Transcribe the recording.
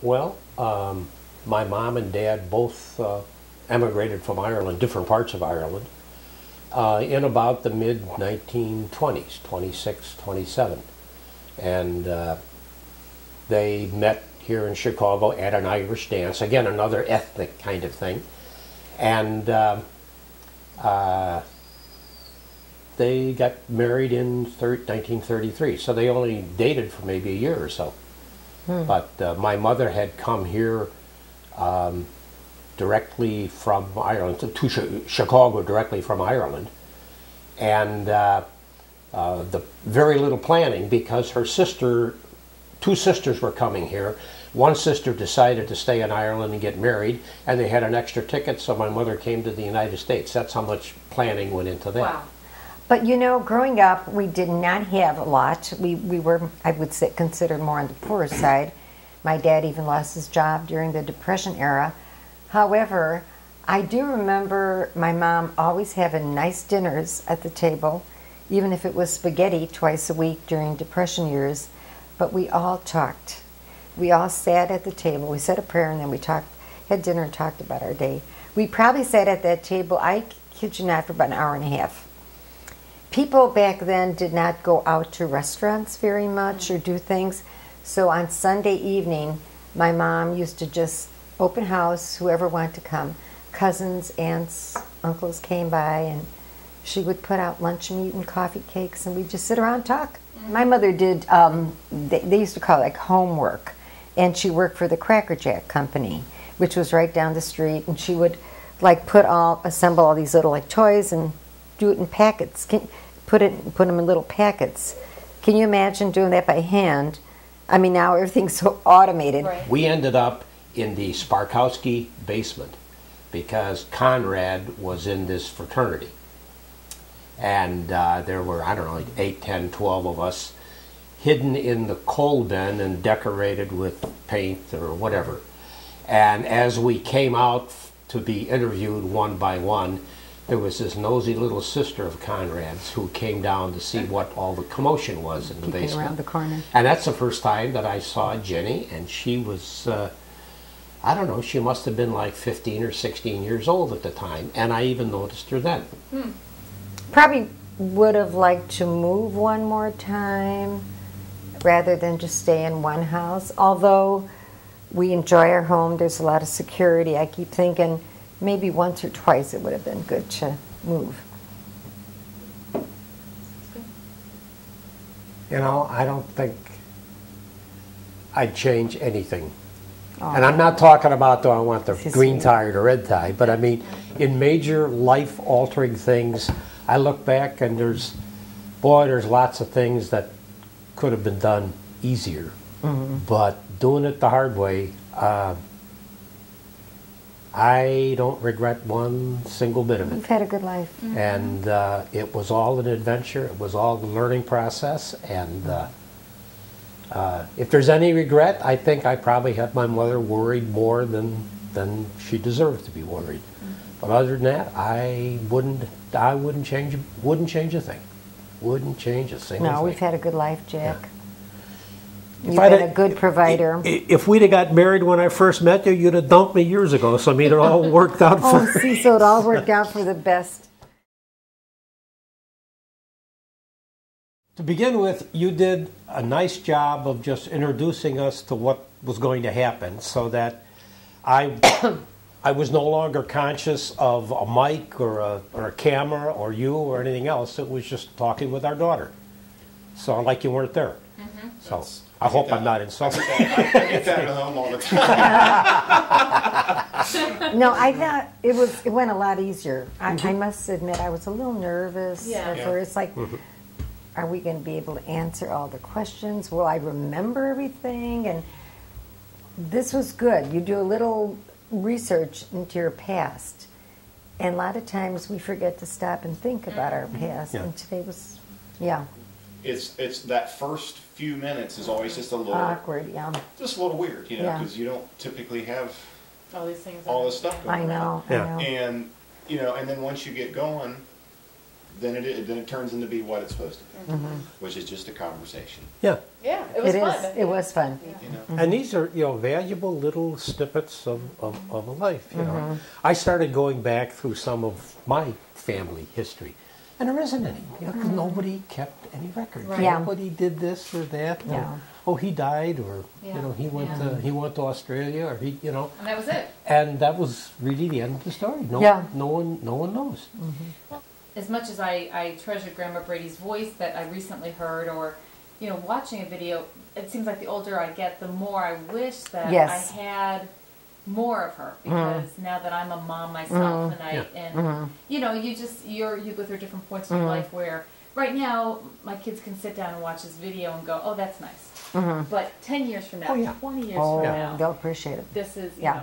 Well, my mom and dad both emigrated from Ireland, different parts of Ireland, in about the mid-1920s, 26, 27. And they met here in Chicago at an Irish dance, again, another ethnic kind of thing. And they got married in 1933, so they only dated for maybe a year or so. But my mother had come here directly from Ireland, to Chicago directly from Ireland, and the very little planning, because her sister, two sisters were coming here. One sister decided to stay in Ireland and get married, and they had an extra ticket, so my mother came to the United States. That's how much planning went into that. Wow. But you know, growing up, we did not have a lot. We were, I would say, considered more on the poorer side. My dad even lost his job during the Depression era. However, I do remember my mom always having nice dinners at the table, even if it was spaghetti twice a week during Depression years. But we all talked. We all sat at the table. We said a prayer and then we talked, had dinner and talked about our day. We probably sat at that table, I kid you not, for about an hour and a half. People back then did not go out to restaurants very much or do things. So on Sunday evening, my mom used to just open house, whoever wanted to come. Cousins, aunts, uncles came by, and she would put out lunch meat and coffee cakes, and we'd just sit around and talk. My mother did, they used to call it like homework, and she worked for the Cracker Jack Company, which was right down the street, and she would like assemble all these little like toys and do it in packets, put them in little packets. Can you imagine doing that by hand? I mean, now everything's so automated. Right. We ended up in the Sparkowski basement because Conrad was in this fraternity. And there were, I don't know, like 8, 10, 12 of us hidden in the coal bin and decorated with paint or whatever. And as we came out to be interviewed one by one, there was this nosy little sister of Conrad's who came down to see what all the commotion was in the basement. Around the corner. And that's the first time that I saw Ginny, and she was, I don't know, she must have been like 15 or 16 years old at the time, and I even noticed her then. Probably would have liked to move one more time rather than just stay in one house. Although we enjoy our home, there's a lot of security. I keep thinking maybe once or twice it would have been good to move. You know, I don't think I'd change anything. And I'm not talking about, do I want the green tie or the red tie, but I mean, in major life-altering things, I look back and there's lots of things that could have been done easier. But doing it the hard way, I don't regret one single bit of it. You've had a good life. And it was all an adventure. It was all a learning process. And if there's any regret, I think I probably had my mother worried more than she deserved to be worried. But other than that, I wouldn't change a thing. Wouldn't change a single thing. No, we've had a good life, Jack. Yeah. You've been a good provider. If we'd have got married when I first met you, you'd have dumped me years ago. So I mean, it all worked out for. Oh, see, so it all worked out for the best. To begin with, you did a nice job of just introducing us to what was going to happen, so that I was no longer conscious of a mic or a camera or you or anything else. It was just talking with our daughter. So like you weren't there. So I hope I'm not insulting. I get that at home all the time. No, I thought it went a lot easier. I must admit, I was a little nervous at first. Like, are we going to be able to answer all the questions? Will I remember everything? And this was good. You do a little research into your past, and a lot of times we forget to stop and think about our past. And today was, It's that first few minutes is always just a little awkward, just a little weird, you know, because you don't typically have all these things, all this stuff going on. I know. And you know, and then once you get going, then it turns into be what it's supposed to be, which is just a conversation. Yeah. Yeah, it was fun. It was fun. You know, And these are, valuable little snippets of a life, I started going back through some of my family history. And there isn't any, 'cause nobody kept any records. Right. Yeah. Nobody did this or that. or, Yeah. oh, he died, or Yeah. he went to Australia, or And that was it. and that was really the end of the story. No one knows. As much as I treasured Grandma Brady's voice that I recently heard, or watching a video, it seems like the older I get, the more I wish that Yes. I had more of her, because now that I'm a mom myself, and you go through different points in your life where right now my kids can sit down and watch this video and go, oh, that's nice. But 10 years from now, 20 years from now, they'll appreciate it. this is, Yeah.